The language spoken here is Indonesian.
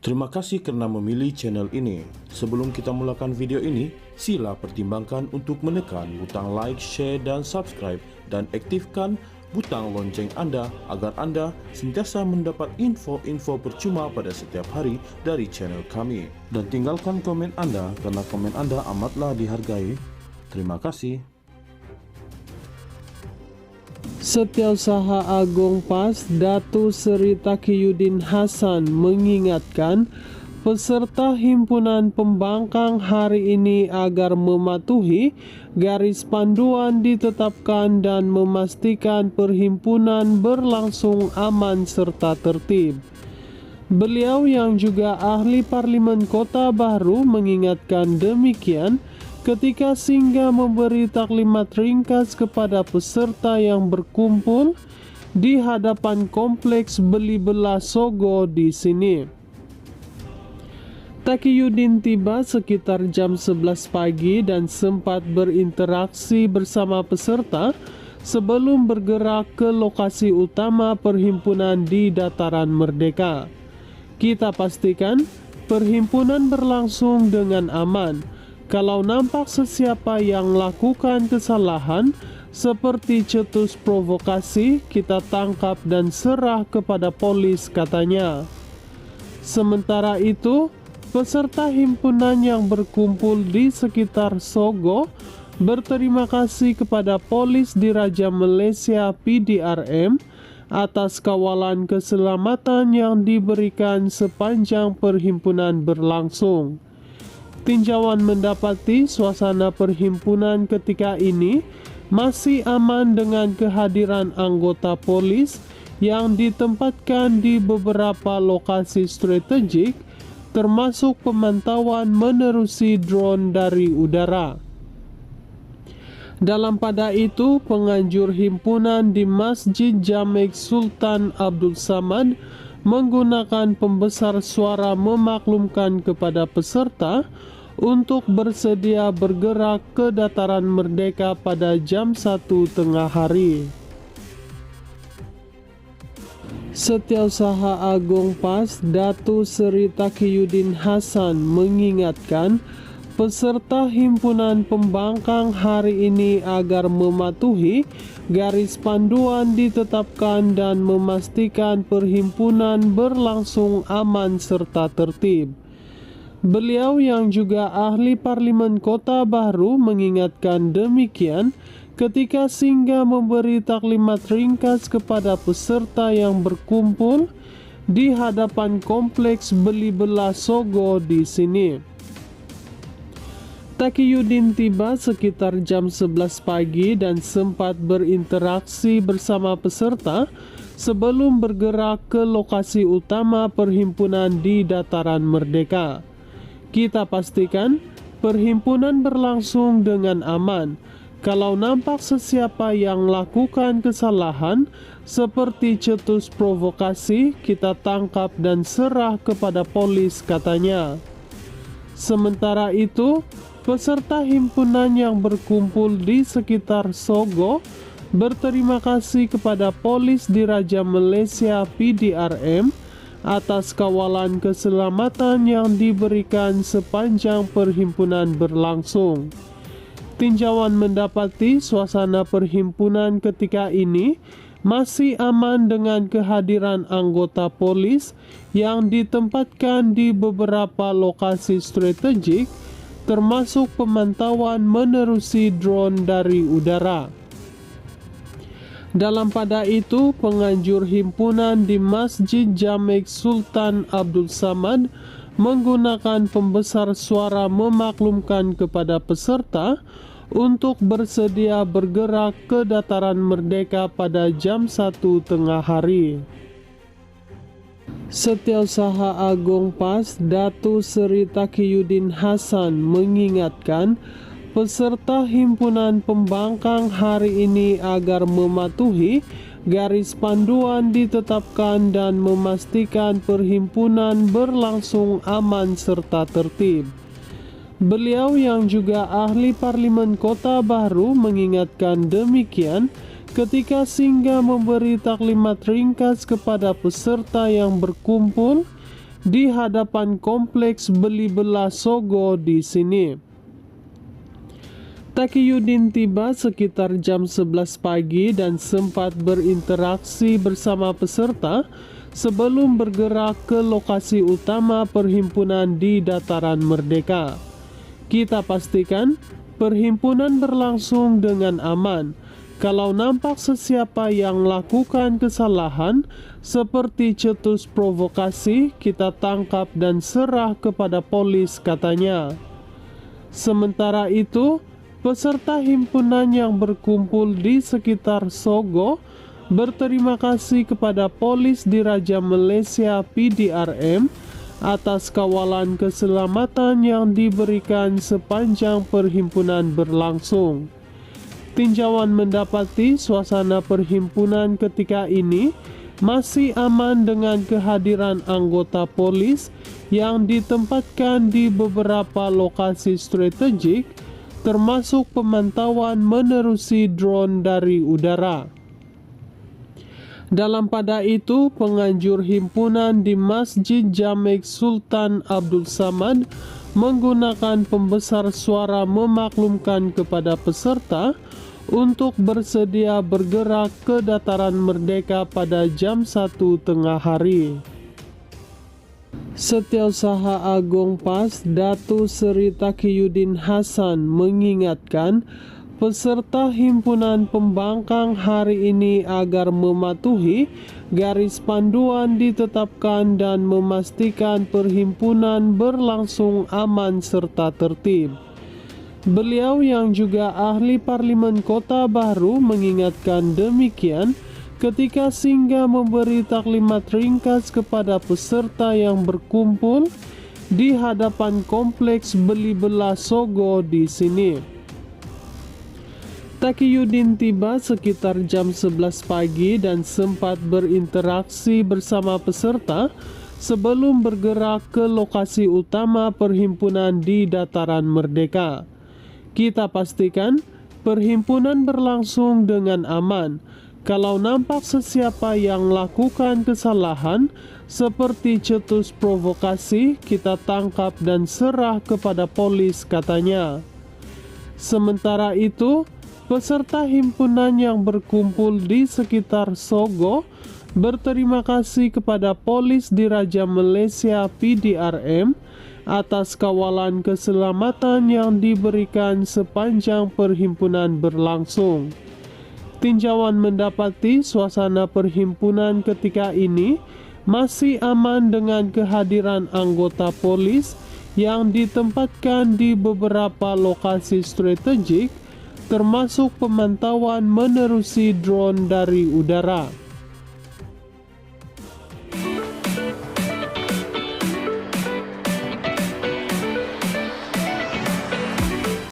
Terima kasih karena memilih channel ini. Sebelum kita mulakan video ini, sila pertimbangkan untuk menekan butang like, share, dan subscribe, dan aktifkan butang lonceng Anda agar Anda sentiasa mendapat info-info percuma pada setiap hari dari channel kami. Dan tinggalkan komen Anda karena komen Anda amatlah dihargai. Terima kasih. Setiausaha Agung PAS Datu Seri Taqiyuddin Hasan mengingatkan peserta himpunan pembangkang hari ini agar mematuhi garis panduan ditetapkan dan memastikan perhimpunan berlangsung aman serta tertib. Beliau yang juga ahli Parlimen Kota Baru mengingatkan demikian ketika singgah memberi taklimat ringkas kepada peserta yang berkumpul di hadapan kompleks Beli Belah Sogo di sini. Taqiyuddin tiba sekitar jam 11 pagi dan sempat berinteraksi bersama peserta sebelum bergerak ke lokasi utama perhimpunan di Dataran Merdeka. Kita pastikan perhimpunan berlangsung dengan aman. Kalau nampak sesiapa yang lakukan kesalahan seperti cetus provokasi, kita tangkap dan serah kepada polis, katanya. Sementara itu, peserta himpunan yang berkumpul di sekitar Sogo berterima kasih kepada polis Diraja Malaysia PDRM atas kawalan keselamatan yang diberikan sepanjang perhimpunan berlangsung. Tinjauan mendapati suasana perhimpunan ketika ini masih aman dengan kehadiran anggota polis yang ditempatkan di beberapa lokasi strategik, termasuk pemantauan menerusi drone dari udara. Dalam pada itu, penganjur himpunan di Masjid Jamek Sultan Abdul Samad menggunakan pembesar suara memaklumkan kepada peserta untuk bersedia bergerak ke Dataran Merdeka pada jam 1 tengah hari. Setiausaha Agung PAS Datu Seri Taqiyuddin Hasan mengingatkan peserta himpunan pembangkang hari ini agar mematuhi garis panduan ditetapkan dan memastikan perhimpunan berlangsung aman serta tertib. Beliau yang juga ahli Parlimen Kota Baru mengingatkan demikian ketika singgah memberi taklimat ringkas kepada peserta yang berkumpul di hadapan kompleks Beli Belah Sogo di sini. Taqiyuddin tiba sekitar jam 11 pagi dan sempat berinteraksi bersama peserta sebelum bergerak ke lokasi utama perhimpunan di Dataran Merdeka. Kita pastikan perhimpunan berlangsung dengan aman. Kalau nampak sesiapa yang lakukan kesalahan seperti cetus provokasi, kita tangkap dan serah kepada polis, katanya. Sementara itu, peserta himpunan yang berkumpul di sekitar Sogo berterima kasih kepada polis Diraja Malaysia PDRM atas kawalan keselamatan yang diberikan sepanjang perhimpunan berlangsung. Tinjauan mendapati suasana perhimpunan ketika ini masih aman dengan kehadiran anggota polis yang ditempatkan di beberapa lokasi strategik, termasuk pemantauan menerusi drone dari udara. Dalam pada itu, penganjur himpunan di Masjid Jamek Sultan Abdul Samad menggunakan pembesar suara memaklumkan kepada peserta untuk bersedia bergerak ke Dataran Merdeka pada jam 1 tengah hari. Setiausaha Agung PAS Datu Seri Taqiyuddin Hasan mengingatkan peserta himpunan pembangkang hari ini agar mematuhi garis panduan ditetapkan dan memastikan perhimpunan berlangsung aman serta tertib. Beliau yang juga ahli Parlimen Kota Baru mengingatkan demikian ketika singgah memberi taklimat ringkas kepada peserta yang berkumpul di hadapan kompleks Belibela Sogo di sini. Taqiyuddin tiba sekitar jam 11 pagi dan sempat berinteraksi bersama peserta sebelum bergerak ke lokasi utama perhimpunan di Dataran Merdeka. Kita pastikan perhimpunan berlangsung dengan aman. Kalau nampak sesiapa yang lakukan kesalahan seperti cetus provokasi, kita tangkap dan serah kepada polis, katanya. Sementara itu, peserta himpunan yang berkumpul di sekitar Sogo berterima kasih kepada polis Diraja Malaysia PDRM atas kawalan keselamatan yang diberikan sepanjang perhimpunan berlangsung. Tinjauan mendapati suasana perhimpunan ketika ini masih aman dengan kehadiran anggota polis yang ditempatkan di beberapa lokasi strategik, termasuk pemantauan menerusi drone dari udara. Dalam pada itu, penganjur himpunan di Masjid Jamek Sultan Abdul Samad menggunakan pembesar suara memaklumkan kepada peserta untuk bersedia bergerak ke Dataran Merdeka pada jam 1 tengah hari. Setiausaha Agung PAS Datuk Seri Taqiyuddin Hasan mengingatkan peserta himpunan pembangkang hari ini agar mematuhi garis panduan ditetapkan dan memastikan perhimpunan berlangsung aman serta tertib. Beliau yang juga ahli Parlimen Kota Baru mengingatkan demikian ketika singgah memberi taklimat ringkas kepada peserta yang berkumpul di hadapan kompleks Belibela Sogo di sini. Taqiyuddin tiba sekitar jam 11 pagi dan sempat berinteraksi bersama peserta sebelum bergerak ke lokasi utama perhimpunan di Dataran Merdeka. Kita pastikan perhimpunan berlangsung dengan aman. Kalau nampak sesiapa yang lakukan kesalahan seperti cetus provokasi, kita tangkap dan serah kepada polis, katanya. Sementara itu, peserta himpunan yang berkumpul di sekitar Sogo berterima kasih kepada polis Diraja Malaysia PDRM atas kawalan keselamatan yang diberikan sepanjang perhimpunan berlangsung. Tinjauan mendapati suasana perhimpunan ketika ini masih aman dengan kehadiran anggota polis yang ditempatkan di beberapa lokasi strategik, termasuk pemantauan menerusi drone dari udara.